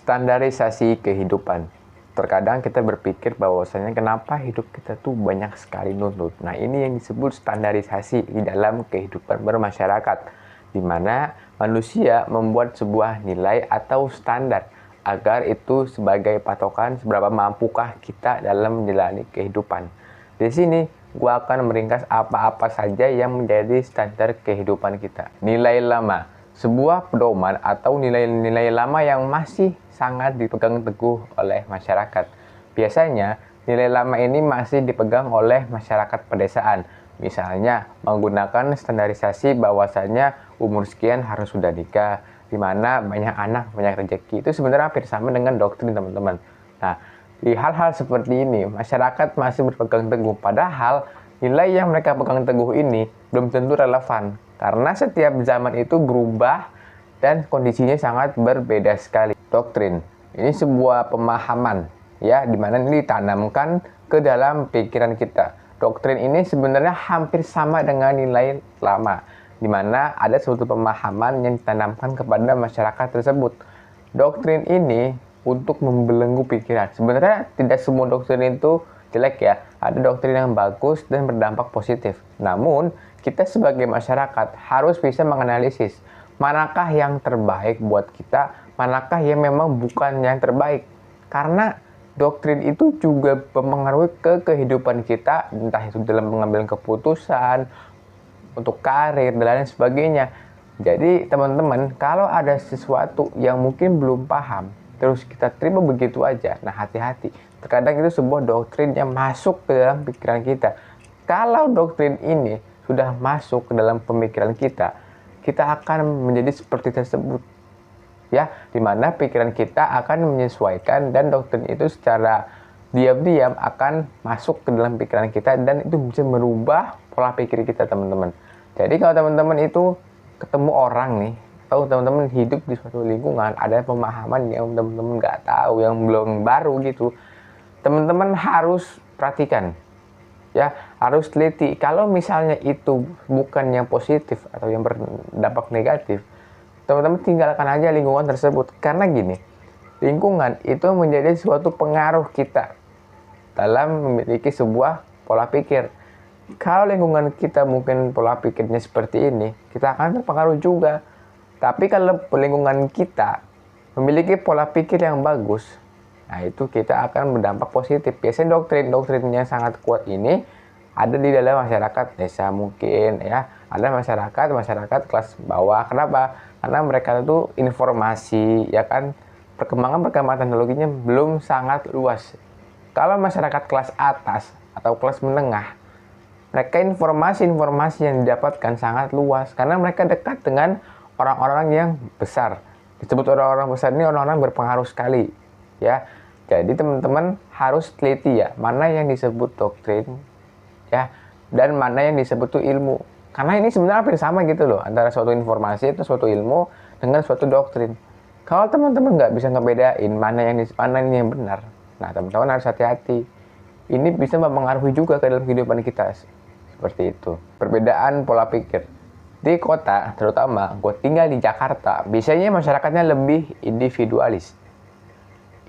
Standarisasi kehidupan. Terkadang kita berpikir bahwasanya kenapa hidup kita tuh banyak sekali nuntut. Nah, ini yang disebut standarisasi di dalam kehidupan bermasyarakat, di mana manusia membuat sebuah nilai atau standar agar itu sebagai patokan seberapa mampukah kita dalam menjalani kehidupan. Di sini gua akan meringkas apa-apa saja yang menjadi standar kehidupan kita. Nilai lama, sebuah pedoman atau nilai-nilai lama yang masih sangat dipegang teguh oleh masyarakat. Biasanya, nilai lama ini masih dipegang oleh masyarakat pedesaan. Misalnya, menggunakan standarisasi bahwasanya umur sekian harus sudah nikah, di mana banyak anak, banyak rezeki. Itu sebenarnya hampir sama dengan doktrin, teman-teman. Nah, di hal-hal seperti ini, masyarakat masih berpegang teguh. Padahal, nilai yang mereka pegang teguh ini belum tentu relevan. Karena setiap zaman itu berubah dan kondisinya sangat berbeda sekali. Doktrin, ini sebuah pemahaman, ya, dimana ini ditanamkan ke dalam pikiran kita. Doktrin ini sebenarnya hampir sama dengan nilai lama, dimana ada suatu pemahaman yang ditanamkan kepada masyarakat tersebut. Doktrin ini untuk membelenggu pikiran. Sebenarnya tidak semua doktrin itu jelek, ya. Ada doktrin yang bagus dan berdampak positif. Namun, kita sebagai masyarakat harus bisa menganalisis manakah yang terbaik buat kita, manakah yang memang bukan yang terbaik. Karena doktrin itu juga mempengaruhi ke kehidupan kita, entah itu dalam mengambil keputusan, untuk karir, dan lain sebagainya. Jadi teman-teman, kalau ada sesuatu yang mungkin belum paham, terus kita terima begitu aja, nah hati-hati. Terkadang itu sebuah doktrin yang masuk ke dalam pikiran kita. Kalau doktrin ini sudah masuk ke dalam pemikiran kita, kita akan menjadi seperti tersebut, ya, dimana pikiran kita akan menyesuaikan dan doktrin itu secara diam-diam akan masuk ke dalam pikiran kita dan itu bisa merubah pola pikir kita, teman-teman. Jadi kalau teman-teman itu ketemu orang nih, atau teman-teman hidup di suatu lingkungan, ada pemahaman yang teman-teman nggak tahu, yang belum baru gitu, teman-teman harus perhatikan, ya, harus teliti. Kalau misalnya itu bukan yang positif atau yang berdampak negatif, teman-teman tinggalkan aja lingkungan tersebut. Karena gini, lingkungan itu menjadi suatu pengaruh kita dalam memiliki sebuah pola pikir. Kalau lingkungan kita mungkin pola pikirnya seperti ini, kita akan terpengaruh juga. Tapi kalau lingkungan kita memiliki pola pikir yang bagus, nah itu kita akan berdampak positif. Biasanya doktrin yang sangat kuat ini ada di dalam masyarakat desa mungkin, ya. Ada masyarakat kelas bawah. Kenapa? Karena mereka itu informasi, ya kan, perkembangan teknologinya belum sangat luas. Kalau masyarakat kelas atas atau kelas menengah, mereka informasi yang didapatkan sangat luas karena mereka dekat dengan orang-orang yang besar. Disebut orang-orang besar ini orang-orang berpengaruh sekali, ya. Jadi teman-teman harus teliti, ya, mana yang disebut doktrin, ya, dan mana yang disebut tuh ilmu. Karena ini sebenarnya hampir sama gitu loh, antara suatu informasi atau suatu ilmu dengan suatu doktrin. Kalau teman-teman nggak bisa ngebedain mana ini yang benar, nah teman-teman harus hati-hati. Ini bisa mempengaruhi juga ke dalam kehidupan kita. Seperti itu. Perbedaan pola pikir. Di kota, terutama gue tinggal di Jakarta, biasanya masyarakatnya lebih individualis.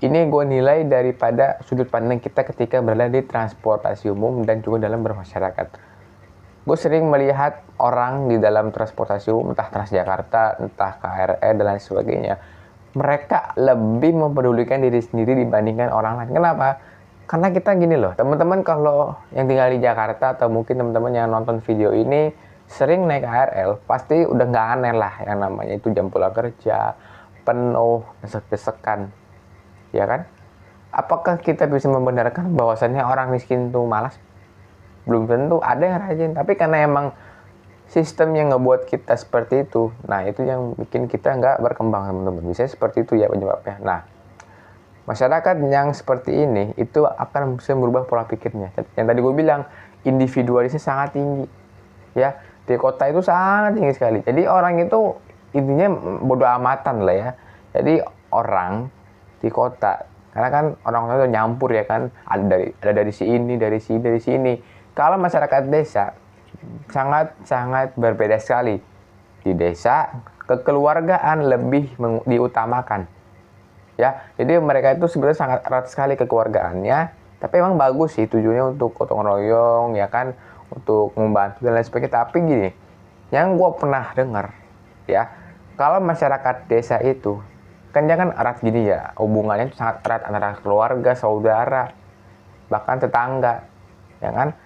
Ini gue nilai daripada sudut pandang kita ketika berada di transportasi umum dan juga dalam bermasyarakat. Gue sering melihat orang di dalam transportasi umum, entah Transjakarta, entah KRL, dan lain sebagainya. Mereka lebih mempedulikan diri sendiri dibandingkan orang lain. Kenapa? Karena kita gini loh, teman-teman kalau yang tinggal di Jakarta atau mungkin teman-teman yang nonton video ini sering naik KRL, pasti udah nggak aneh lah yang namanya itu jam pulang kerja, penuh, desek-desekan. Ya kan? Apakah kita bisa membenarkan bahwasannya orang miskin itu malas? Belum tentu, ada yang rajin. Tapi karena emang sistem yang ngebuat kita seperti itu, nah itu yang bikin kita nggak berkembang, teman-teman. Bisa seperti itu ya penyebabnya. Nah, masyarakat yang seperti ini itu akan bisa merubah pola pikirnya. Yang tadi gue bilang, individualisnya sangat tinggi. Ya, di kota itu sangat tinggi sekali. Jadi orang itu intinya bodo amatan lah ya. Jadi orang di kota, karena kan orang-orang itu nyampur, ya kan, ada dari si ini, dari sini. Kalau masyarakat desa sangat berbeda sekali. Di desa kekeluargaan lebih diutamakan, ya. Jadi mereka itu sebenarnya sangat erat sekali kekeluargaannya, tapi emang bagus sih tujuannya untuk gotong royong ya kan, untuk membantu dan lain sebagainya. Tapi gini, yang gue pernah dengar ya, kalau masyarakat desa itu kan dia kan erat gini ya, hubungannya itu sangat erat antara keluarga, saudara, bahkan tetangga, ya kan.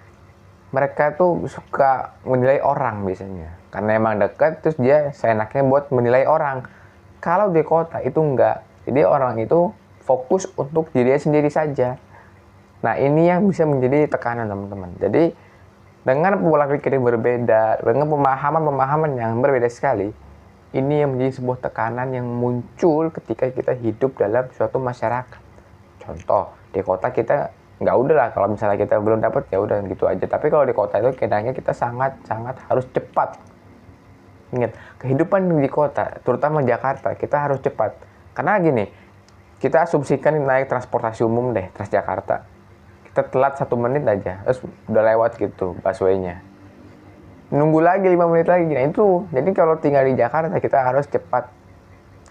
Mereka tuh suka menilai orang biasanya, karena emang dekat, terus dia seenaknya buat menilai orang. Kalau di kota itu enggak, jadi orang itu fokus untuk dirinya sendiri saja. Nah ini yang bisa menjadi tekanan teman-teman. Jadi dengan pola pikir yang berbeda, dengan pemahaman-pemahaman yang berbeda sekali, ini yang menjadi sebuah tekanan yang muncul ketika kita hidup dalam suatu masyarakat. Contoh, di kota kita nggak udah lah, kalau misalnya kita belum dapat ya udah gitu aja. Tapi kalau di kota itu kadangnya kita sangat harus cepat. Ingat, kehidupan di kota, terutama Jakarta, kita harus cepat. Karena gini, kita asumsikan naik transportasi umum deh, Transjakarta. Kita telat 1 menit aja, terus udah lewat gitu busway-nya. Nunggu lagi 5 menit lagi. Nah itu, jadi kalau tinggal di Jakarta kita harus cepat.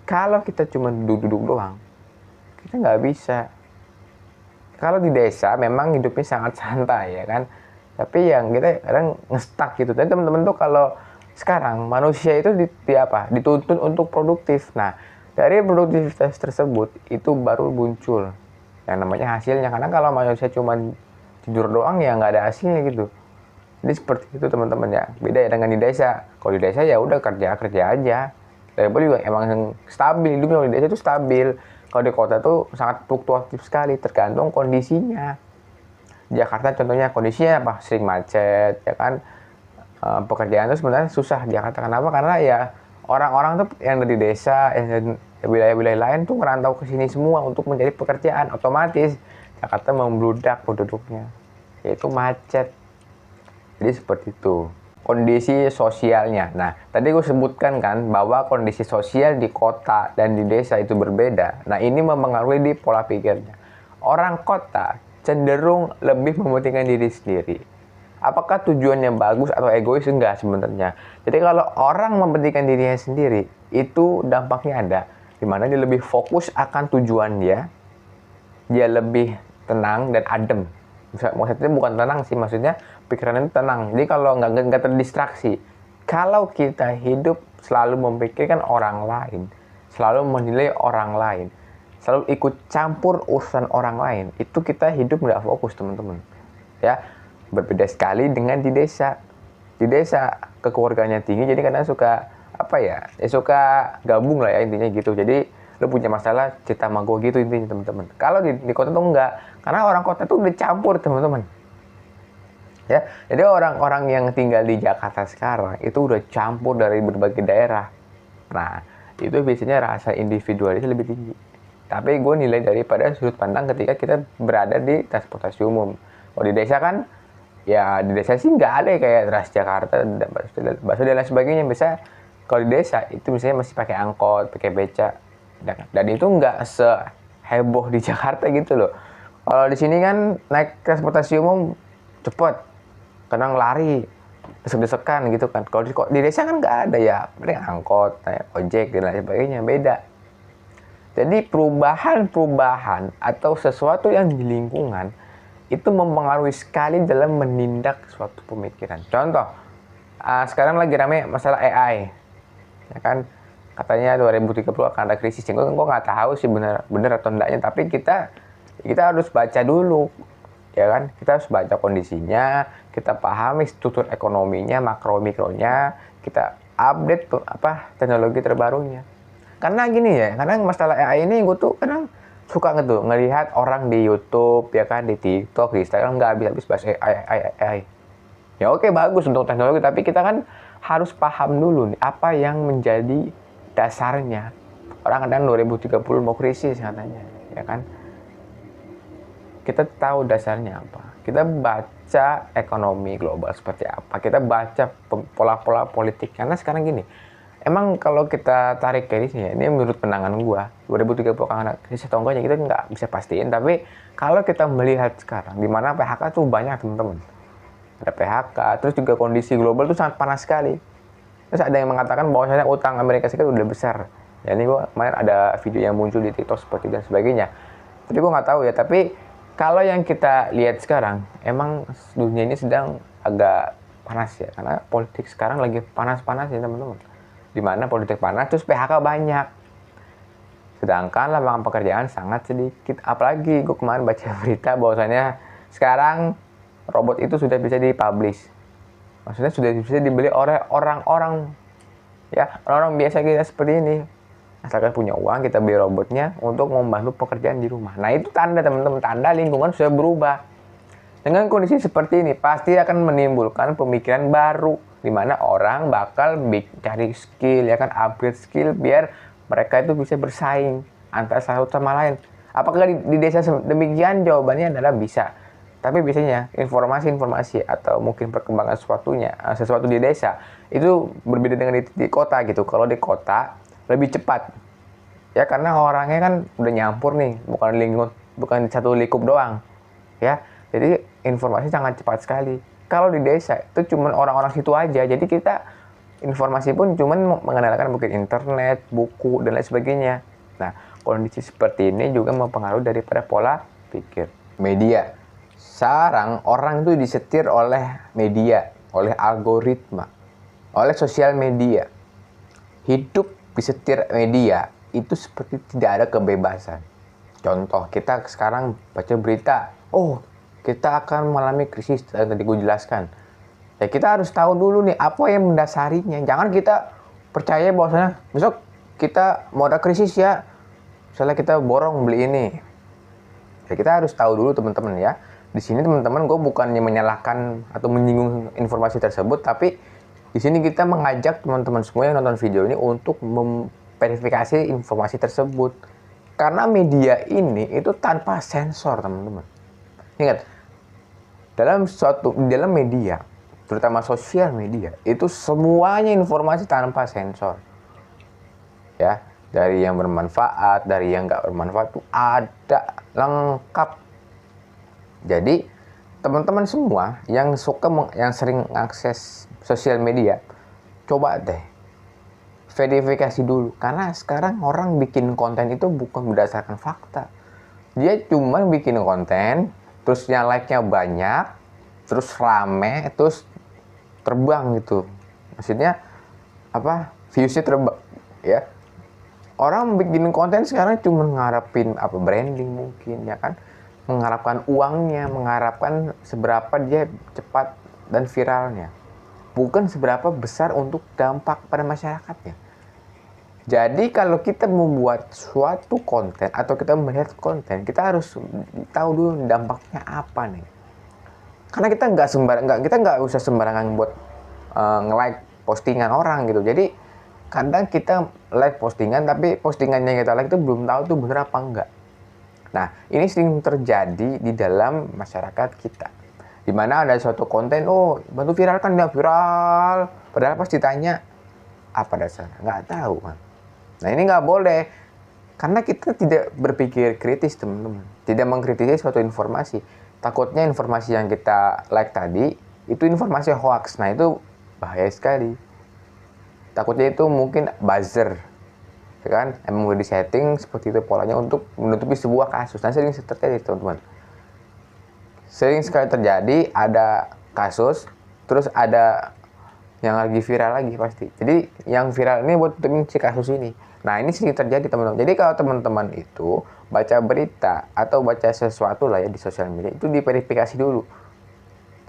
Kalau kita cuma duduk-duduk doang, kita nggak bisa. Kalau di desa memang hidupnya sangat santai ya kan. Tapi yang kita kadang ngestak gitu. Dan teman-teman tuh kalau sekarang manusia itu dituntut untuk produktif. Nah, dari produktivitas tersebut itu baru muncul yang namanya hasilnya. Karena kalau manusia cuma tidur doang ya nggak ada hasilnya gitu. Jadi seperti itu teman-teman ya. Beda ya dengan di desa. Kalau di desa ya udah kerja aja. Dan juga emang stabil, hidupnya di desa itu stabil. Kalau di kota tuh sangat fluktuatif sekali, tergantung kondisinya. Jakarta contohnya kondisinya apa? Sering macet, ya kan. Pekerjaan itu sebenarnya susah di Jakarta. Kenapa? Karena ya orang-orang tuh yang dari desa, yang wilayah-wilayah lain tuh merantau ke sini semua untuk mencari pekerjaan. Otomatis Jakarta membludak penduduknya, yaitu macet. Jadi seperti itu kondisi sosialnya. Nah, tadi gue sebutkan kan bahwa kondisi sosial di kota dan di desa itu berbeda. Nah, ini mempengaruhi di pola pikirnya. Orang kota cenderung lebih mementingkan diri sendiri. Apakah tujuannya bagus atau egois? Enggak sebenarnya. Jadi kalau orang mementingkan dirinya sendiri, itu dampaknya ada. Dimana dia lebih fokus akan tujuan dia lebih tenang dan adem. Maksudnya bukan tenang sih, maksudnya pikirannya itu tenang. Jadi kalau nggak terdistraksi. Kalau kita hidup selalu memikirkan orang lain, selalu menilai orang lain, selalu ikut campur urusan orang lain, itu kita hidup nggak fokus teman-teman. Ya, berbeda sekali dengan di desa. Di desa kekeluarganya tinggi, jadi kadang suka suka gabung lah ya intinya gitu. Jadi lo punya masalah cerita sama gue gitu intinya teman-teman. Kalau di kota tuh enggak, karena orang kota tuh udah campur teman-teman. Ya, jadi orang-orang yang tinggal di Jakarta sekarang itu udah campur dari berbagai daerah. Nah, itu biasanya rasa individualisnya lebih tinggi. Tapi gue nilai daripada sudut pandang ketika kita berada di transportasi umum. Kalau di desa kan, ya di desa sih nggak ada kayak Transjakarta dan bakso dan lain sebagainya. Bisa kalau di desa itu misalnya masih pakai angkot, pakai beca. Dan itu nggak seheboh di Jakarta gitu loh. Kalau di sini kan naik transportasi umum cepet, kadang lari, desek-desekan gitu kan. Kalau di desa kan nggak ada ya, paling angkot, naik ojek dan lain sebagainya, beda. Jadi perubahan atau sesuatu yang di lingkungan itu mempengaruhi sekali dalam menindak suatu pemikiran. Contoh, sekarang lagi rame masalah AI, ya kan? Katanya 2030 akan ada krisis. Gue nggak tahu sih bener atau enggaknya, tapi kita harus baca dulu, ya kan? Kita harus baca kondisinya, kita pahami struktur ekonominya, makro mikronya, kita update teknologi terbarunya. Karena gini ya, karena masalah AI ini gue tuh kadang suka ngelihat orang di YouTube, ya kan, di TikTok, di Instagram nggak habis-habis bahas AI. Ya oke, bagus untuk teknologi, tapi kita kan harus paham dulu nih apa yang menjadi dasarnya. Orang kadang 2030 mau krisis katanya, ya kan? Kita tahu dasarnya apa. Kita baca ekonomi global seperti apa. Kita baca pola-pola politik. Karena sekarang gini, emang kalau kita tarik garisnya, ini menurut pandangan gua, 2030 akan ada krisis atau enggaknya kita nggak bisa pastiin. Tapi kalau kita melihat sekarang, di mana PHK tuh banyak teman-teman. Ada PHK, terus juga kondisi global tuh sangat panas sekali. Terus ada yang mengatakan bahwasanya utang Amerika Serikat udah besar. Ya ini gue kemarin ada video yang muncul di TikTok seperti dan sebagainya. Tapi gue nggak tahu ya. Tapi kalau yang kita lihat sekarang, emang dunia ini sedang agak panas ya. Karena politik sekarang lagi panas-panas ya teman-teman. Dimana politik panas, terus PHK banyak. Sedangkan lapangan pekerjaan sangat sedikit. Apalagi gue kemarin baca berita bahwasannya sekarang robot itu sudah bisa dipublish. Maksudnya sudah bisa dibeli oleh orang-orang, ya orang-orang biasa kita seperti ini. Asalkan punya uang, kita beli robotnya untuk membantu pekerjaan di rumah. Nah itu tanda teman-teman, tanda lingkungan sudah berubah. Dengan kondisi seperti ini, pasti akan menimbulkan pemikiran baru, di mana orang bakal cari skill, ya kan, upgrade skill, biar mereka itu bisa bersaing antara satu sama lain. Apakah di desa demikian? Jawabannya adalah bisa. Tapi biasanya informasi-informasi atau mungkin perkembangan sesuatu di desa itu berbeda dengan di kota gitu. Kalau di kota lebih cepat, ya karena orangnya kan udah nyampur nih, bukan satu lingkup doang, ya. Jadi informasi sangat cepat sekali. Kalau di desa itu cuma orang-orang situ aja, jadi kita informasi pun cuma mengandalkan mungkin internet, buku dan lain sebagainya. Nah, kondisi seperti ini juga mempengaruhi daripada pola pikir. Media, sekarang orang itu disetir oleh media, oleh algoritma, oleh sosial media. Hidup disetir media itu seperti tidak ada kebebasan. Contoh, kita sekarang baca berita, oh kita akan mengalami krisis, tadi gue jelaskan. Ya kita harus tahu dulu nih apa yang mendasarinya. Jangan kita percaya bahwasanya besok kita mau ada krisis ya, misalnya kita borong beli ini. Ya kita harus tahu dulu teman-teman ya. Di sini teman-teman, gue bukannya menyalahkan atau menyinggung informasi tersebut, tapi di sini kita mengajak teman-teman semua yang nonton video ini untuk memverifikasi informasi tersebut. Karena media ini itu tanpa sensor, teman-teman. Ingat, dalam media, terutama sosial media, itu semuanya informasi tanpa sensor. Ya, dari yang bermanfaat, dari yang nggak bermanfaat itu ada lengkap. Jadi, teman-teman semua yang sering akses sosial media, coba deh verifikasi dulu, karena sekarang orang bikin konten itu bukan berdasarkan fakta. Dia cuma bikin konten, terus yang like-nya banyak, terus rame, terus terbang gitu. Maksudnya apa? Views-nya terbang, ya. Orang bikin konten sekarang cuma ngarepin branding mungkin, ya kan? Mengharapkan uangnya, mengharapkan seberapa dia cepat dan viralnya, bukan seberapa besar untuk dampak pada masyarakatnya. Jadi kalau kita membuat suatu konten atau kita melihat konten, kita harus tahu dulu dampaknya apa nih. Karena kita nggak usah sembarangan buat nge-like postingan orang gitu. Jadi kadang kita like postingan, tapi postingan yang kita like itu belum tahu tuh bener apa enggak. Nah, ini sering terjadi di dalam masyarakat kita. Dimana ada suatu konten, oh bantu viral kan, nggak viral. Padahal pas ditanya, apa dasarnya? Nggak tahu kan. Nah ini nggak boleh. Karena kita tidak berpikir kritis teman-teman. Tidak mengkritisi suatu informasi. Takutnya informasi yang kita like tadi, itu informasi hoax. Nah itu bahaya sekali. Takutnya itu mungkin buzzer. Ya kan, emang udah disetting seperti itu polanya untuk menutupi sebuah kasus. Nah sering terjadi teman-teman, sering sekali terjadi, ada kasus terus ada yang lagi viral lagi pasti. Jadi yang viral ini buat tutupin si kasus ini. Nah ini sering terjadi teman-teman. Jadi kalau teman-teman itu baca berita atau baca sesuatu lah ya di sosial media, itu diverifikasi dulu.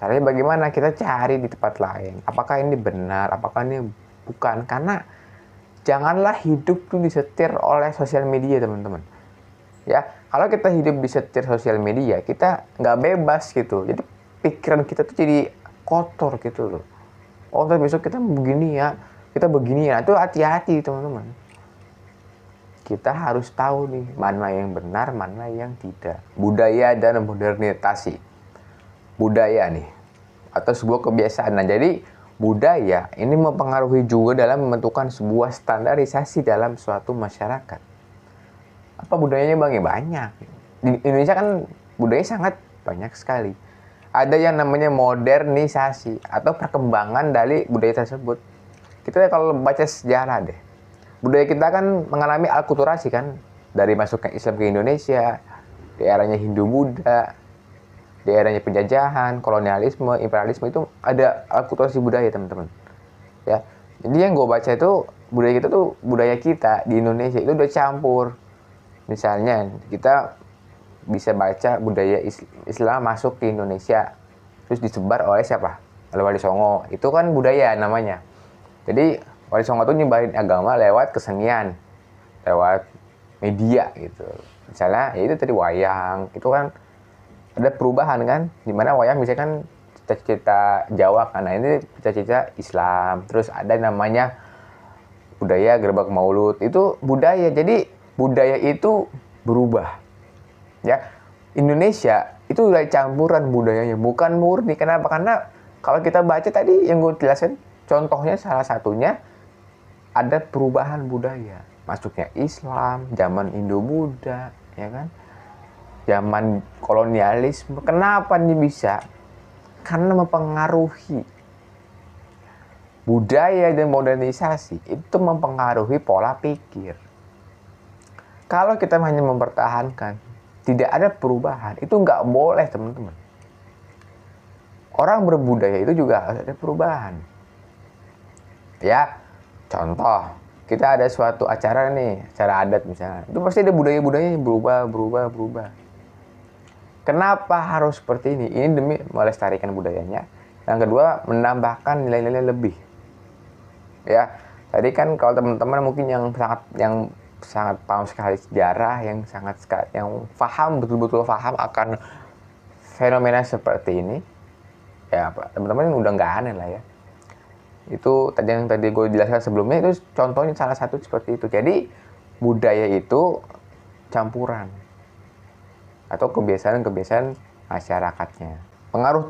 Caranya bagaimana? Kita cari di tempat lain, apakah ini benar, apakah ini bukan. Karena janganlah hidup tuh disetir oleh sosial media teman-teman. Ya, kalau kita hidup disetir sosial media, kita nggak bebas gitu. Jadi pikiran kita tuh jadi kotor gitu loh. Oh, besok kita begini ya, kita begini ya. Itu hati-hati teman-teman. Kita harus tahu nih mana yang benar, mana yang tidak. Budaya dan modernisasi. Budaya nih, atau sebuah kebiasaan. Nah, jadi budaya ini mempengaruhi juga dalam menentukan sebuah standarisasi dalam suatu masyarakat. Apa budayanya Bang? Ya banyak. Di Indonesia kan budaya sangat banyak sekali. Ada yang namanya modernisasi atau perkembangan dari budaya tersebut. Kita kalau baca sejarah deh. budaya kita kan mengalami alkulturasi kan, dari masuknya Islam ke Indonesia, di eranya Hindu-Buddha, di eranya penjajahan, kolonialisme, imperialisme, itu ada alkulturasi budaya teman-teman. Ya, jadi yang gue baca itu budaya kita tuh, budaya kita di Indonesia itu udah campur. Misalnya kita bisa baca budaya Islam masuk ke Indonesia, terus disebar oleh siapa? Oleh Wali Songo. Itu kan budaya namanya. Jadi Wali Songo tuh nyebarin agama lewat kesenian, lewat media gitu. Misalnya ya itu tadi wayang, itu kan ada perubahan kan, dimana wayang misalnya kan cita-cita Jawa kan, nah ini cita-cita Islam. Terus ada namanya budaya Gerbek Maulud, itu budaya. Jadi budaya itu berubah ya. Indonesia itu udah campuran budayanya, bukan murni. Kenapa? Karena kalau kita baca tadi yang gue jelasin, contohnya salah satunya ada perubahan budaya, masuknya Islam, zaman Indo-Buddha, ya kan, zaman kolonialisme. Kenapa nih bisa? Karena mempengaruhi budaya dan modernisasi itu mempengaruhi pola pikir. Kalau kita hanya mempertahankan, tidak ada perubahan, itu nggak boleh teman-teman. Orang berbudaya itu juga harus ada perubahan. Ya, contoh, kita ada suatu acara nih, acara adat misalnya, itu pasti ada budaya-budaya yang berubah. Kenapa harus seperti ini? Ini demi melestarikan budayanya. Yang kedua, menambahkan nilai-nilai lebih. Ya, tadi kan kalau teman-teman mungkin yang sangat paham sekali sejarah, yang betul-betul paham akan fenomena seperti ini, ya teman-teman udah nggak aneh lah ya. Itu yang tadi gue jelaskan sebelumnya, itu contohnya salah satu seperti itu. Jadi budaya itu campuran atau kebiasaan masyarakatnya. Pengaruh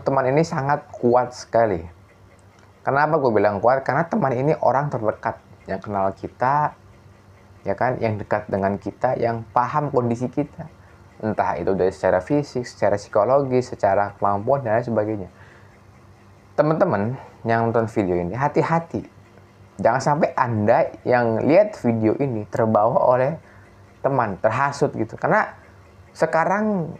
teman ini sangat kuat sekali. Kenapa gue bilang kuat? Karena teman ini orang terdekat, yang kenal kita, ya kan, yang dekat dengan kita, yang paham kondisi kita, entah itu dari secara fisik, secara psikologis, secara kemampuan dan lain sebagainya. Teman-teman yang nonton video ini, hati-hati. Jangan sampai Anda yang lihat video ini terbawa oleh teman, terhasut gitu. Karena sekarang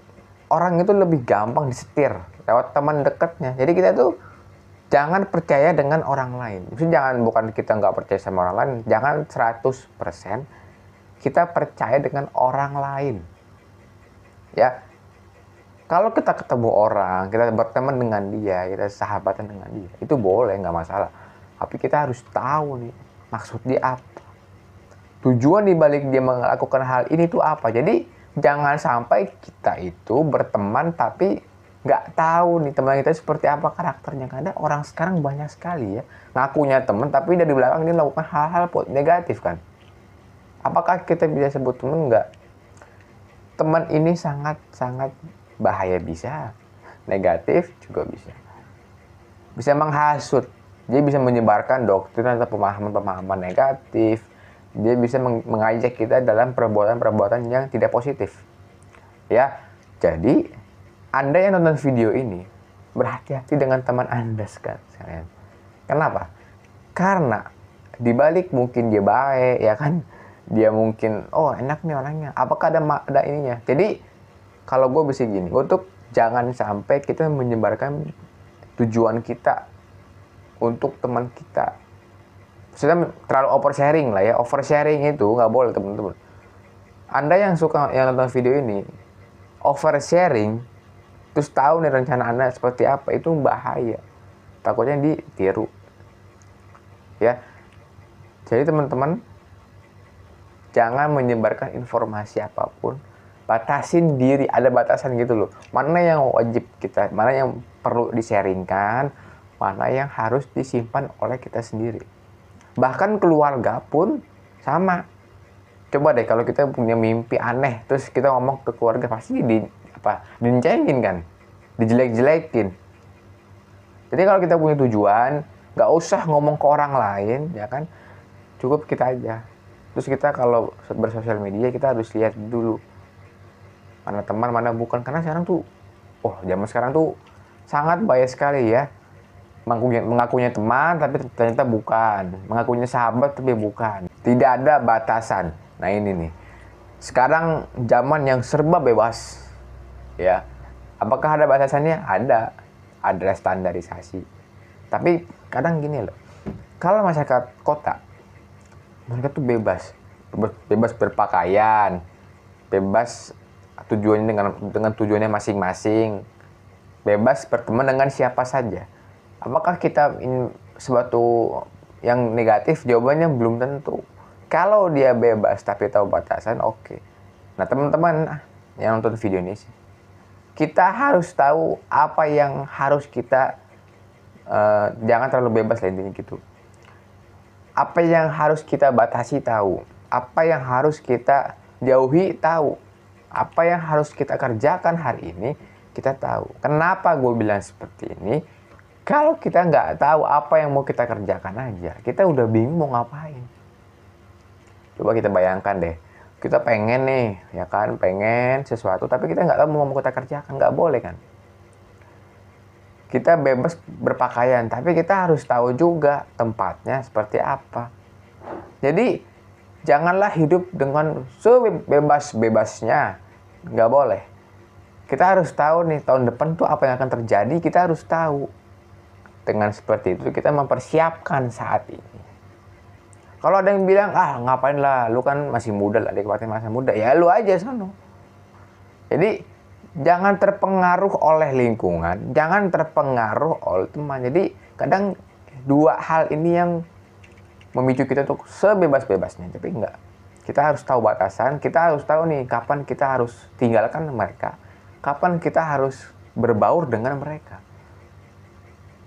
orang itu lebih gampang disetir lewat teman dekatnya. Jadi kita tuh jangan percaya dengan orang lain. Maksudnya bukan kita nggak percaya sama orang lain, jangan 100% kita percaya dengan orang lain. Ya, kalau kita ketemu orang, kita berteman dengan dia, kita sahabatan dengan dia, itu boleh, nggak masalah. Tapi kita harus tahu nih, maksud dia apa. Tujuan dibalik dia melakukan hal ini tuh apa. Jadi jangan sampai kita itu berteman tapi nggak tahu nih teman kita seperti apa karakternya. Karena orang sekarang banyak sekali ya ngakunya teman, tapi dari belakang dia melakukan hal-hal negatif kan. Apakah kita bisa sebut teman? Nggak. Teman ini sangat bahaya, bisa negatif juga bisa menghasut. Dia bisa menyebarkan doktrin atau pemahaman negatif. Dia bisa mengajak kita dalam perbuatan yang tidak positif. Ya, jadi Anda yang nonton video ini berhati-hati dengan teman Anda sekalian. Kenapa? Karena dibalik mungkin dia baik, ya kan? Dia mungkin, oh enak nih orangnya. Apakah ada ininya? Jadi kalau gue bisa gini, untuk jangan sampai kita menyebarkan tujuan kita untuk teman kita. Maksudnya terlalu oversharing lah ya. Oversharing itu nggak boleh teman-teman. Anda yang nonton video ini oversharing, terus tahu nih rencana Anda seperti apa, itu bahaya. Takutnya ditiru. Ya. Jadi teman-teman, jangan menyebarkan informasi apapun. Batasin diri, ada batasan gitu loh. Mana yang wajib kita, mana yang perlu di-sharingkan, mana yang harus disimpan oleh kita sendiri. Bahkan keluarga pun sama. Coba deh kalau kita punya mimpi aneh, terus kita ngomong ke keluarga, pasti dincengin kan, dijelek-jelekin. Jadi kalau kita punya tujuan, nggak usah ngomong ke orang lain, ya kan, cukup kita aja. Terus kita kalau bersosial media, kita harus lihat dulu mana teman, mana bukan. Karena sekarang tuh, zaman sekarang tuh sangat bahaya sekali ya. mengakunya teman tapi ternyata bukan, mengakunya sahabat tapi bukan. Tidak ada batasan. Nah ini nih, sekarang zaman yang serba bebas, ya. Apakah ada batasannya? Ada standarisasi. Tapi kadang gini loh, kalau masyarakat kota, mereka tuh bebas berpakaian, bebas tujuannya dengan tujuannya masing-masing, bebas berteman dengan siapa saja. Apakah kita ini sesuatu yang negatif? Jawabannya belum tentu. Kalau dia bebas tapi tahu batasan, oke. Nah teman-teman yang nonton video ini sih, kita harus tahu apa yang harus kita jangan terlalu bebas lah intinya gitu. Apa yang harus kita batasi tahu, apa yang harus kita jauhi tahu, apa yang harus kita kerjakan hari ini kita tahu. Kenapa gue bilang seperti ini? Kalau kita nggak tahu apa yang mau kita kerjakan aja, kita udah bingung mau ngapain. Coba kita bayangkan deh, kita pengen nih, ya kan, pengen sesuatu, tapi kita nggak tahu mau kita kerjakan, nggak boleh kan? Kita bebas berpakaian, tapi kita harus tahu juga tempatnya seperti apa. Jadi, janganlah hidup dengan sebebas-bebasnya, nggak boleh. Kita harus tahu nih, tahun depan tuh apa yang akan terjadi, kita harus tahu. Dengan seperti itu kita mempersiapkan saat ini. Kalau ada yang bilang, ngapain lah, lu kan masih muda lah, nikmatin masa muda. Ya lu aja sono. Jadi jangan terpengaruh oleh lingkungan, jangan terpengaruh oleh teman. Jadi kadang dua hal ini yang memicu kita untuk sebebas-bebasnya. Tapi enggak. Kita harus tahu batasan, kita harus tahu nih kapan kita harus tinggalkan mereka, kapan kita harus berbaur dengan mereka.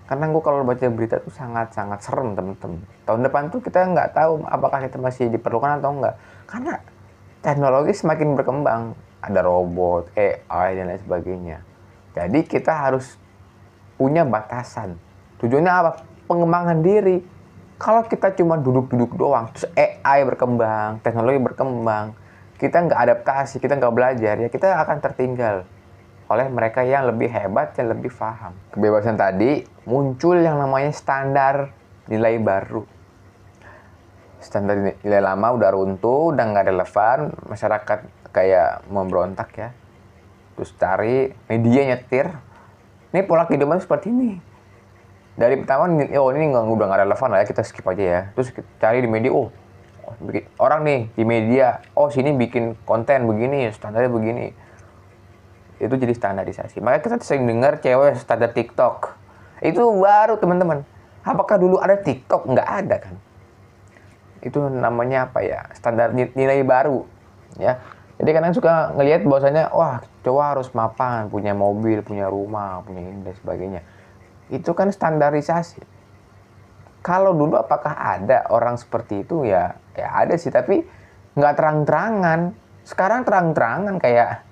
Karena gue kalau baca berita tuh sangat-sangat serem teman-teman. Tahun depan tuh kita nggak tahu apakah kita masih diperlukan atau enggak. Karena teknologi semakin berkembang. Ada robot, AI, dan lain sebagainya. Jadi kita harus punya batasan. Tujuannya apa? Pengembangan diri. Kalau kita cuma duduk-duduk doang, terus AI berkembang, teknologi berkembang, kita nggak adaptasi, kita nggak belajar, ya kita akan tertinggal oleh mereka yang lebih hebat, yang lebih paham. Kebebasan tadi muncul yang namanya standar nilai baru. Standar nilai lama udah runtuh, udah nggak relevan, masyarakat kayak memberontak ya. Terus cari media nyetir, ini pola kehidupan seperti ini. Dari pertama, ini udah nggak relevan lah ya, kita skip aja ya. Terus kita cari di media, orang nih di media, sini bikin konten begini, standarnya begini. Itu jadi standarisasi. Makanya kita sering dengar cewek standar TikTok. Itu baru teman-teman. Apakah dulu ada TikTok? Nggak ada kan. Itu namanya apa ya? Standar nilai baru. Ya. Jadi kadang suka ngelihat bahwasanya, cowok harus mapan, punya mobil, punya rumah, punya ini dan sebagainya. Itu kan standarisasi. Kalau dulu apakah ada orang seperti itu? Ya ada sih, tapi nggak terang-terangan. Sekarang terang-terangan kayak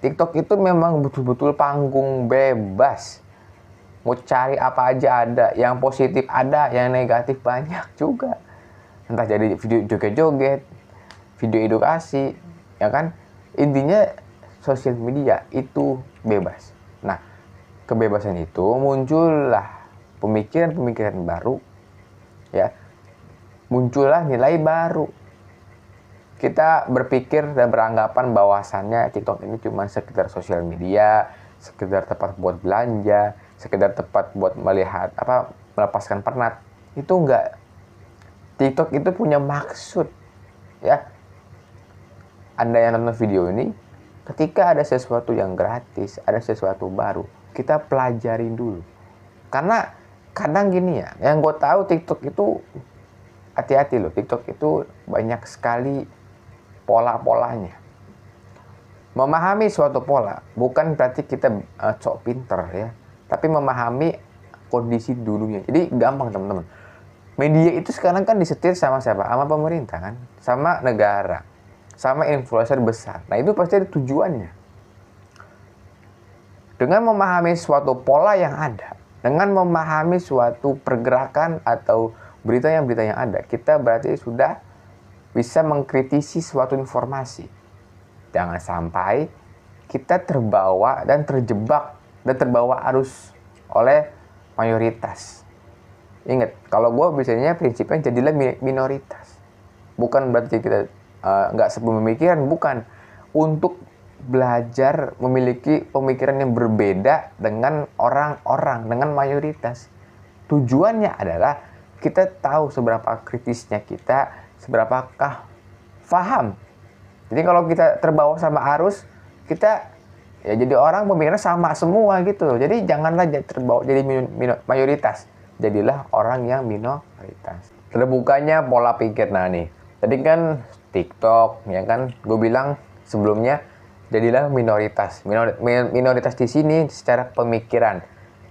TikTok itu memang betul-betul panggung bebas. Mau cari apa aja ada, yang positif ada, yang negatif banyak juga. Entah jadi video joget-joget, video edukasi, ya kan? Intinya sosial media itu bebas. Nah, kebebasan itu muncullah pemikiran-pemikiran baru, ya. Muncullah nilai baru. Kita berpikir dan beranggapan bahwasannya TikTok ini cuma sekedar sosial media, sekedar tempat buat belanja, sekedar tempat buat melihat melepaskan penat. Itu enggak. TikTok itu punya maksud, ya. Anda yang nonton video ini, ketika ada sesuatu yang gratis, ada sesuatu baru, kita pelajarin dulu. Karena kadang gini ya, yang gue tahu TikTok itu hati-hati loh. TikTok itu banyak sekali pola-polanya. Memahami suatu pola bukan berarti kita sok pinter ya, tapi memahami kondisi dulunya. Jadi gampang teman-teman. Media itu sekarang kan disetir sama siapa? Sama pemerintah kan, sama negara, sama influencer besar. Nah itu pasti ada tujuannya. Dengan memahami suatu pola yang ada, dengan memahami suatu pergerakan atau berita yang ada, kita berarti sudah bisa mengkritisi suatu informasi. Jangan sampai kita terbawa dan terjebak dan terbawa arus oleh mayoritas. Ingat, kalau gue biasanya prinsipnya jadilah minoritas. Bukan berarti kita nggak sepemikiran, bukan. Untuk belajar memiliki pemikiran yang berbeda dengan orang-orang, dengan mayoritas. Tujuannya adalah kita tahu seberapa kritisnya kita, seberapakah paham. Jadi kalau kita terbawa sama arus, kita ya jadi orang pemikirannya sama semua gitu. Jadi janganlah terbawa jadi mayoritas. Jadilah orang yang minoritas. Terbukanya pola pikir. Nah nih, tadi kan TikTok, ya kan, gue bilang sebelumnya jadilah minoritas. Minoritas di sini secara pemikiran,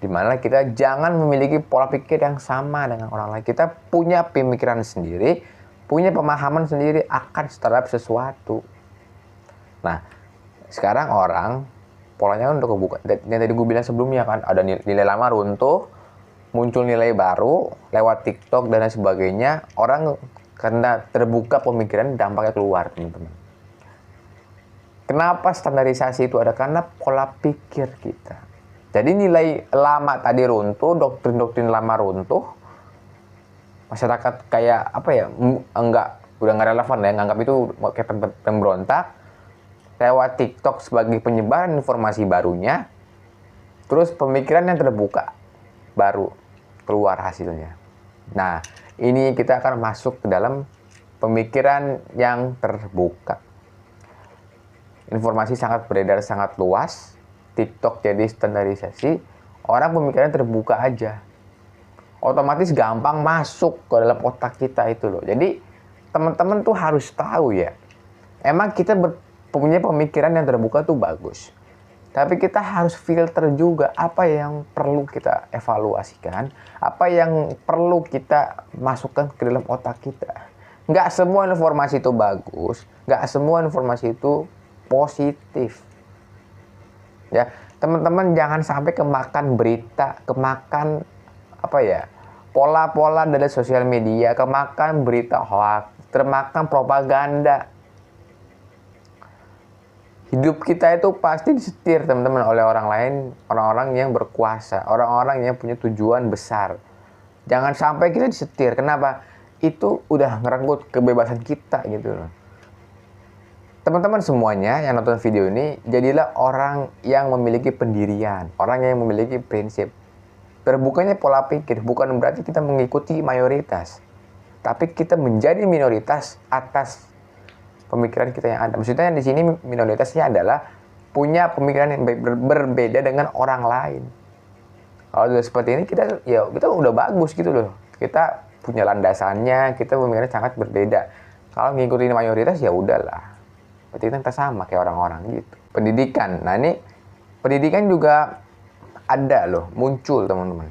dimana kita jangan memiliki pola pikir yang sama dengan orang lain. Kita punya pemikiran sendiri, punya pemahaman sendiri akan terhadap sesuatu. Nah, sekarang orang polanya udah kebuka. Yang tadi gue bilang sebelumnya kan, ada nilai lama runtuh, muncul nilai baru lewat TikTok dan lain sebagainya. Orang karena terbuka pemikiran, dampaknya keluar, teman-teman. Kenapa standarisasi itu ada? Karena pola pikir kita. Jadi nilai lama tadi runtuh, doktrin-doktrin lama runtuh, masyarakat kayak apa ya, udah nggak relevan ya, nganggap itu kayak pemberontak. Lewat TikTok sebagai penyebaran informasi barunya, terus pemikiran yang terbuka baru keluar hasilnya. Nah, ini kita akan masuk ke dalam pemikiran yang terbuka. Informasi sangat beredar, sangat luas. TikTok jadi standarisasi, orang pemikiran terbuka aja, otomatis gampang masuk ke dalam otak kita itu loh. Jadi teman-teman tuh harus tahu ya, emang kita punya pemikiran yang terbuka tuh bagus, tapi kita harus filter juga apa yang perlu kita evaluasikan, apa yang perlu kita masukkan ke dalam otak kita. Nggak semua informasi itu bagus, nggak semua informasi itu positif. Ya, teman-teman jangan sampai kemakan berita, kemakan apa ya, pola-pola dari sosial media, kemakan berita hoax, termakan propaganda. Hidup kita itu pasti disetir, teman-teman, oleh orang lain, orang-orang yang berkuasa, orang-orang yang punya tujuan besar. Jangan sampai kita disetir. Kenapa? Itu udah ngerenggut kebebasan kita gitu loh. Teman-teman semuanya yang nonton video ini, jadilah orang yang memiliki pendirian, orang yang memiliki prinsip. Terbukanya pola pikir bukan berarti kita mengikuti mayoritas, tapi kita menjadi minoritas atas pemikiran kita yang ada. Maksudnya di sini minoritasnya adalah punya pemikiran yang berbeda dengan orang lain. Kalau sudah seperti ini, kita udah bagus gitu loh. Kita punya landasannya, kita pemikirannya sangat berbeda. Kalau ngikutin mayoritas ya udahlah, berarti kita sama kayak orang-orang gitu. Pendidikan, nah ini pendidikan juga ada loh, muncul teman-teman.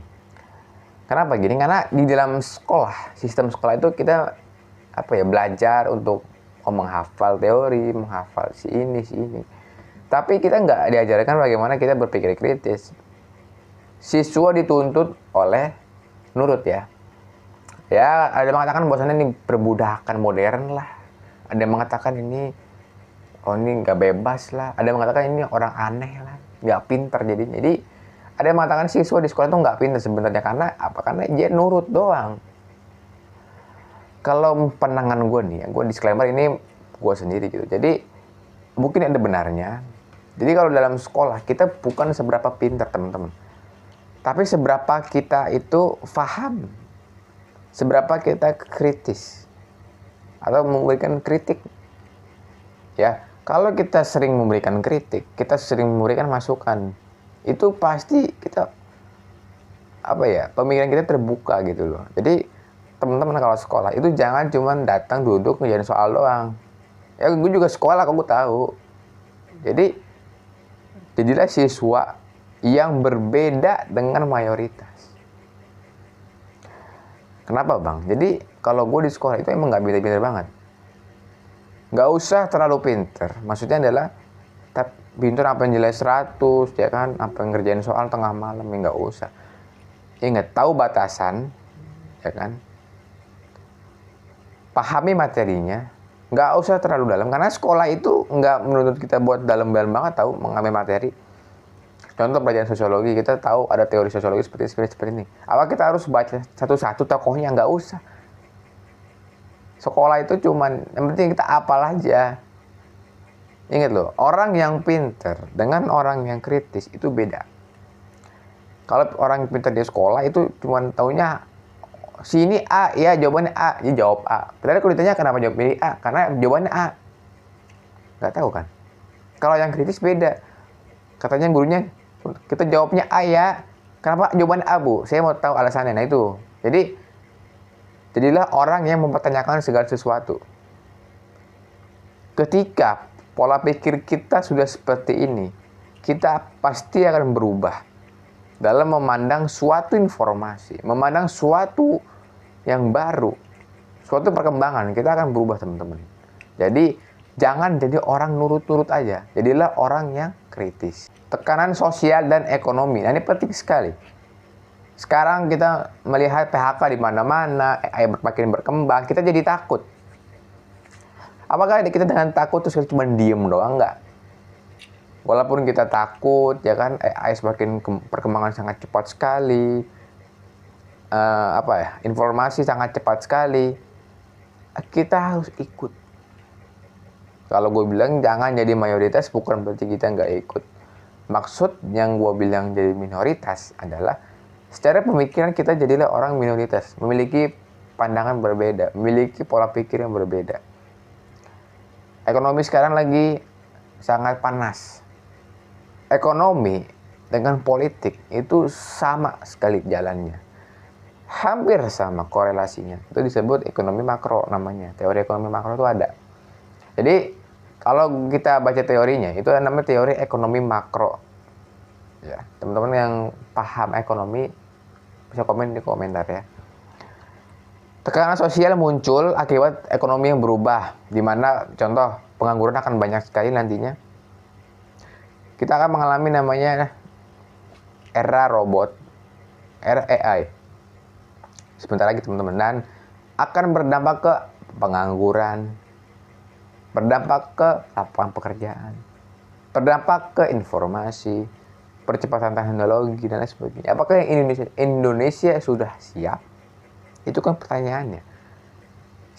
Kenapa gini? Karena di dalam sekolah, sistem sekolah itu kita belajar untuk menghafal teori, menghafal si ini. Tapi kita nggak diajarkan bagaimana kita berpikir kritis. Siswa dituntut oleh nurut ya. Ya, ada yang mengatakan bahwasannya ini perbudakan modern lah. Ada yang mengatakan ini nggak bebas lah. Ada yang mengatakan ini orang aneh lah, nggak pintar jadinya. Jadi ada yang mengatakan siswa di sekolah itu nggak pintar sebenarnya. Karena apa? Karena dia nurut doang. Kalau pandangan gue nih, gue disclaimer ini gue sendiri gitu. Jadi mungkin ada benarnya. Jadi kalau dalam sekolah kita bukan seberapa pintar teman-teman, tapi seberapa kita itu paham, seberapa kita kritis atau memberikan kritik. Ya, kalau kita sering memberikan kritik, kita sering memberikan masukan, itu pasti kita pemikiran kita terbuka gitu loh. Jadi teman-teman kalau sekolah itu jangan cuma datang duduk ngerjain soal doang. Ya gue juga sekolah kok gue tahu. Jadi jadilah siswa yang berbeda dengan mayoritas. Kenapa bang? Jadi kalau gue di sekolah itu emang nggak pintar-pintar banget. Nggak usah terlalu pintar. Maksudnya adalah pintar apa yang nilai 100 ya kan, apa yang ngerjain soal tengah malam, ya nggak usah. Ingat, tahu batasan ya kan. Pahami materinya, nggak usah terlalu dalam, karena sekolah itu nggak menuntut kita buat dalam-dalam banget tahu mengambil materi. Contoh pelajaran sosiologi, kita tahu ada teori sosiologi seperti ini. Apa kita harus baca satu-satu tokohnya? Nggak usah. Sekolah itu cuman, yang penting kita hafal aja. Ingat loh, orang yang pinter dengan orang yang kritis itu beda. Kalau orang yang pinter di sekolah itu cuman taunya sini A, ya jawabannya A, dia jawab A. Padahal kalau ditanya kenapa jawab pilih A, karena jawabannya A. Nggak tahu kan? Kalau yang kritis beda. Katanya gurunya, kita jawabnya A ya. Kenapa jawabannya A, Bu? Saya mau tahu alasannya. Nah itu. Jadi, jadilah orang yang mempertanyakan segala sesuatu. Ketika pola pikir kita sudah seperti ini, kita pasti akan berubah dalam memandang suatu informasi, memandang suatu yang baru, suatu perkembangan. Kita akan berubah, teman-teman. Jadi, jangan jadi orang nurut-nurut aja. Jadilah orang yang kritis. Tekanan sosial dan ekonomi. Nah, ini penting sekali. Sekarang kita melihat PHK di mana-mana, AI makin berkembang, kita jadi takut. Apakah kita dengan takut terus kita cuma diem doang? Enggak. Walaupun kita takut, ya kan, AI semakin perkembangan sangat cepat sekali. Informasi sangat cepat sekali. Kita harus ikut. Kalau gue bilang jangan jadi mayoritas, bukan berarti kita nggak ikut. Maksud yang gue bilang jadi minoritas adalah secara pemikiran kita jadilah orang minoritas, memiliki pandangan berbeda, memiliki pola pikir yang berbeda. Ekonomi sekarang lagi sangat panas. Ekonomi dengan politik itu sama sekali jalannya. Hampir sama korelasinya. Itu disebut ekonomi makro namanya. Teori ekonomi makro itu ada. Jadi kalau kita baca teorinya, itu namanya teori ekonomi makro. Ya, teman-teman yang paham ekonomi bisa komen di komentar ya. Tekanan sosial muncul akibat ekonomi yang berubah, di mana contoh pengangguran akan banyak sekali nantinya. Kita akan mengalami namanya era robot, era AI. Sebentar lagi, teman-teman, dan akan berdampak ke pengangguran, berdampak ke lapangan pekerjaan, berdampak ke informasi, percepatan teknologi, dan lain sebagainya. Apakah Indonesia sudah siap? Itu kan pertanyaannya.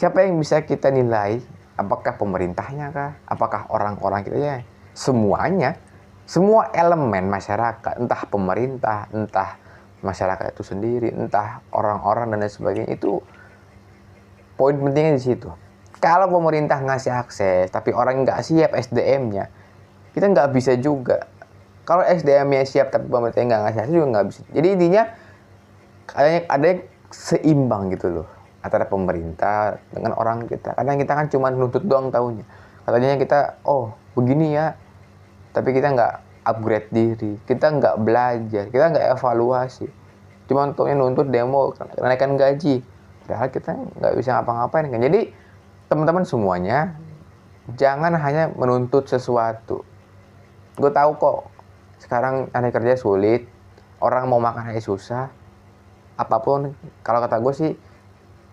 Siapa yang bisa kita nilai? Apakah pemerintahnya kah? Apakah orang-orang kita ya? Semuanya, semua elemen masyarakat, entah pemerintah, entah masyarakat itu sendiri, entah orang-orang dan lain sebagainya, itu poin pentingnya di situ. Kalau pemerintah ngasih akses, tapi orang nggak siap SDM-nya, kita nggak bisa juga. Kalau SDM-nya siap, tapi pemerintah nggak ngasih akses juga nggak bisa. Jadi intinya, ada yang seimbang gitu loh, antara pemerintah dengan orang kita. Kadang kita kan cuma nuntut doang taunya. Katanya kita, oh begini ya, tapi kita nggak upgrade diri, kita nggak belajar, kita nggak evaluasi. Cuma untuknya nuntut demo, kenaikan gaji. Padahal kita nggak bisa ngapa-ngapain kan. Jadi teman-teman semuanya, jangan hanya menuntut sesuatu. Gue tahu kok, sekarang cari kerja sulit, orang mau makan aja susah. Apapun, kalau kata gue sih,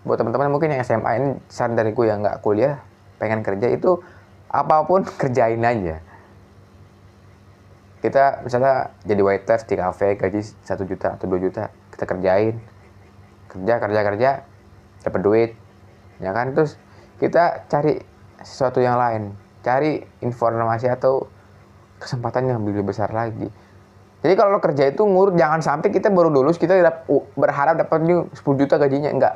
buat teman-teman mungkin yang SMA ini, saran dari gue yang nggak kuliah, pengen kerja itu, apapun kerjain aja. Kita misalnya jadi waiters di kafe, gaji 1 juta atau 2 juta, kita kerjain. Kerja, dapat duit. Ya kan? Terus kita cari sesuatu yang lain. Cari informasi atau kesempatan yang lebih besar lagi. Jadi kalau kerja itu ngurut, jangan sampai kita baru lulus, kita berharap dapat 10 juta gajinya. Enggak.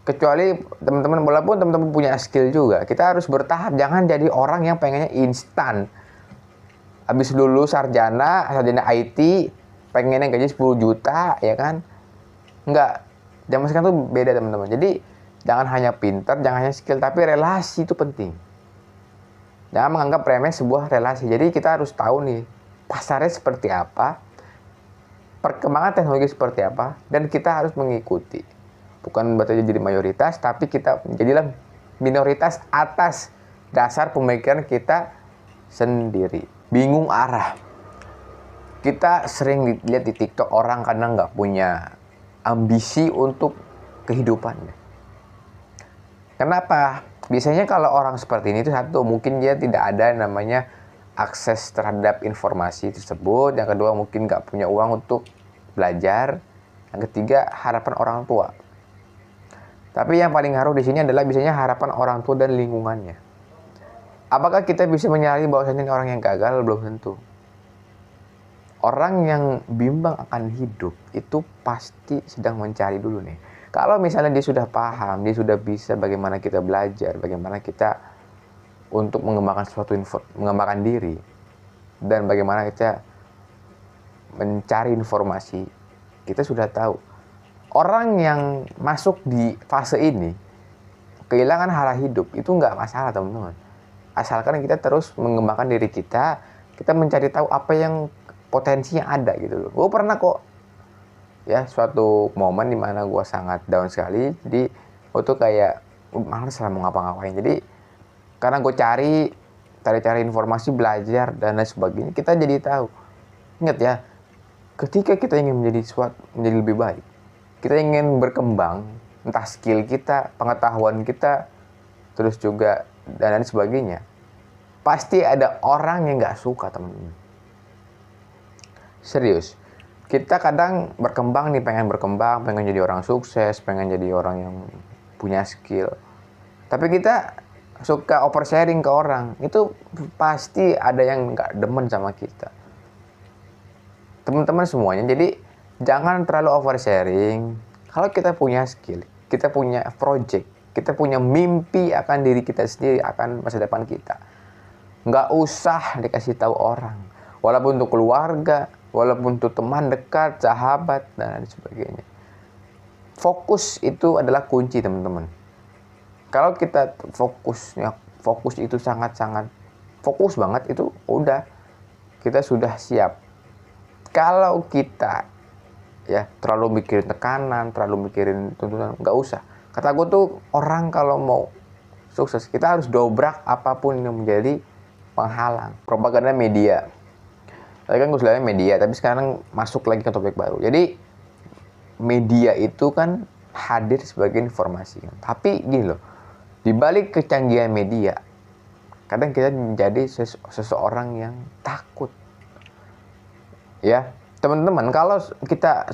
Kecuali teman-teman, walaupun teman-teman punya skill juga, kita harus bertahap. Jangan jadi orang yang pengennya instan. Habis lulus sarjana IT, pengennya gaji 10 juta, ya kan? Enggak. Zaman sekarang tuh beda, teman-teman. Jadi, jangan hanya pintar, jangan hanya skill, tapi relasi itu penting. Jangan menganggap remeh sebuah relasi. Jadi, kita harus tahu nih, pasarnya seperti apa, perkembangan teknologi seperti apa, dan kita harus mengikuti. Bukan berarti jadi mayoritas, tapi kita jadilah minoritas atas dasar pemikiran kita sendiri. Bingung arah. Kita sering lihat di TikTok orang kadang nggak punya ambisi untuk kehidupannya. Kenapa? Biasanya kalau orang seperti ini itu satu, mungkin dia tidak ada namanya akses terhadap informasi tersebut. Yang kedua, mungkin nggak punya uang untuk belajar. Yang ketiga, harapan orang tua. Tapi yang paling ngaruh di sini adalah biasanya harapan orang tua dan lingkungannya. Apakah kita bisa menyadari bahwasanya orang yang gagal? Belum tentu. Orang yang bimbang akan hidup itu pasti sedang mencari dulu nih. Kalau misalnya dia sudah paham, dia sudah bisa bagaimana kita belajar, bagaimana kita untuk mengembangkan mengembangkan diri, dan bagaimana kita mencari informasi, kita sudah tahu. Orang yang masuk di fase ini kehilangan arah hidup itu nggak masalah, teman-teman. Asalkan kita terus mengembangkan diri kita mencari tahu apa yang potensi yang ada gitu loh. Gue pernah kok ya suatu momen dimana gue sangat down sekali, jadi gue tuh kayak males lah mau ngapa-ngapain. Jadi karena gue cari informasi, belajar dan lain sebagainya, kita jadi tahu. Ingat ya, ketika kita ingin menjadi lebih baik, kita ingin berkembang, entah skill kita, pengetahuan kita, terus juga dan lain sebagainya, pasti ada orang yang nggak suka, teman-teman. Serius, kita kadang berkembang nih, pengen jadi orang sukses, pengen jadi orang yang punya skill. Tapi kita suka oversharing ke orang, itu pasti ada yang nggak demen sama kita. Teman-teman semuanya, jadi jangan terlalu oversharing. Kalau kita punya skill, kita punya project, kita punya mimpi akan diri kita sendiri, akan masa depan kita, nggak usah dikasih tahu orang. Walaupun untuk keluarga, walaupun untuk teman dekat, sahabat, dan lain sebagainya. Fokus itu adalah kunci, teman-teman. Kalau kita fokus itu sangat-sangat fokus banget, itu udah kita sudah siap. Kalau kita ya terlalu mikirin tekanan, terlalu mikirin tuntutan, nggak usah. Kata gue tuh, orang kalau mau sukses, kita harus dobrak apapun yang menjadi penghalang. Propaganda media. Tadi kan gue bilangnya media, tapi sekarang masuk lagi ke topik baru. Jadi media itu kan hadir sebagai informasi. Tapi gini loh, di balik kecanggihan media, kadang kita menjadi seseorang yang takut. Ya, teman-teman, kalau kita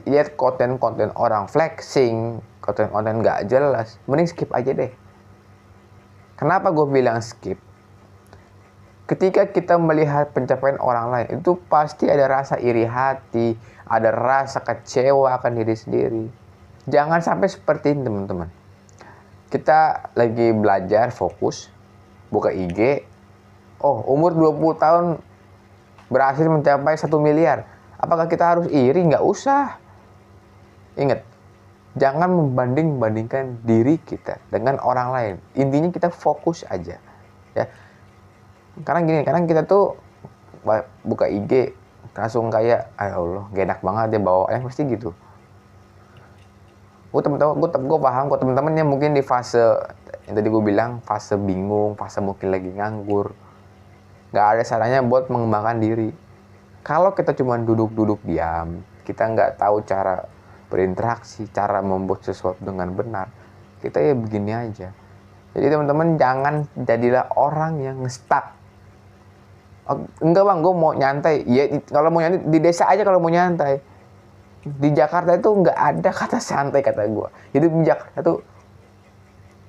lihat konten-konten orang flexing, konten-konten nggak jelas, mending skip aja deh. Kenapa gue bilang skip? Ketika kita melihat pencapaian orang lain, itu pasti ada rasa iri hati, ada rasa kecewa akan diri sendiri. Jangan sampai seperti ini, teman-teman. Kita lagi belajar, fokus, buka IG, umur 20 tahun berhasil mencapai 1 miliar. Apakah kita harus iri? Nggak usah. Ingat, jangan membanding-bandingkan diri kita dengan orang lain. Intinya kita fokus aja. Ya. Kadang kita tuh buka IG langsung kayak, ya Allah, gak enak banget dia bawaannya, pasti gitu. Gue paham kok teman-teman yang mungkin di fase yang tadi gue bilang, fase bingung, fase mungkin lagi nganggur, gak ada salahnya buat mengembangkan diri. Kalau kita cuma duduk-duduk diam, kita nggak tahu cara berinteraksi, cara membuat sesuatu dengan benar, kita ya begini aja. Jadi teman-teman, jangan jadilah orang yang stuck. Enggak bang, gue mau nyantai. Ya, kalau mau nyantai di desa aja. Kalau mau nyantai di Jakarta itu nggak ada kata santai, kata gue. Jadi di Jakarta itu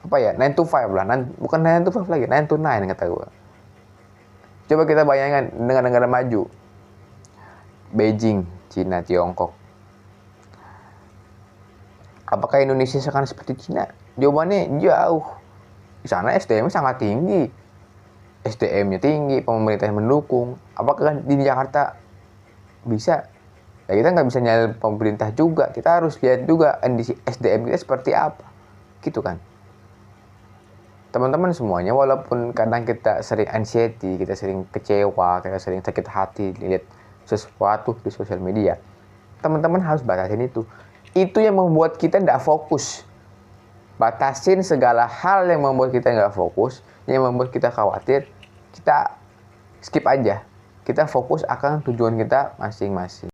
apa ya, 9 to 5 lah. Bukan 9 to 5 lagi, 9 to 9 kata gue. Coba kita bayangkan dengan negara maju, Beijing, Cina, Tiongkok. Apakah Indonesia sekarang seperti Cina? Jawabannya jauh. Di sana SDM sangat tinggi. SDM-nya tinggi, pemerintahnya mendukung. Apakah di Jakarta bisa? Ya kita nggak bisa nyalain pemerintah juga. Kita harus lihat juga SDM kita seperti apa. Gitu kan. Teman-teman semuanya, walaupun kadang kita sering anxiety, kita sering kecewa, kita sering sakit hati lihat sesuatu di sosial media, teman-teman harus batasin itu. Itu yang membuat kita nggak fokus. Batasin segala hal yang membuat kita nggak fokus, yang membuat kita khawatir, kita skip aja. Kita fokus akan tujuan kita masing-masing.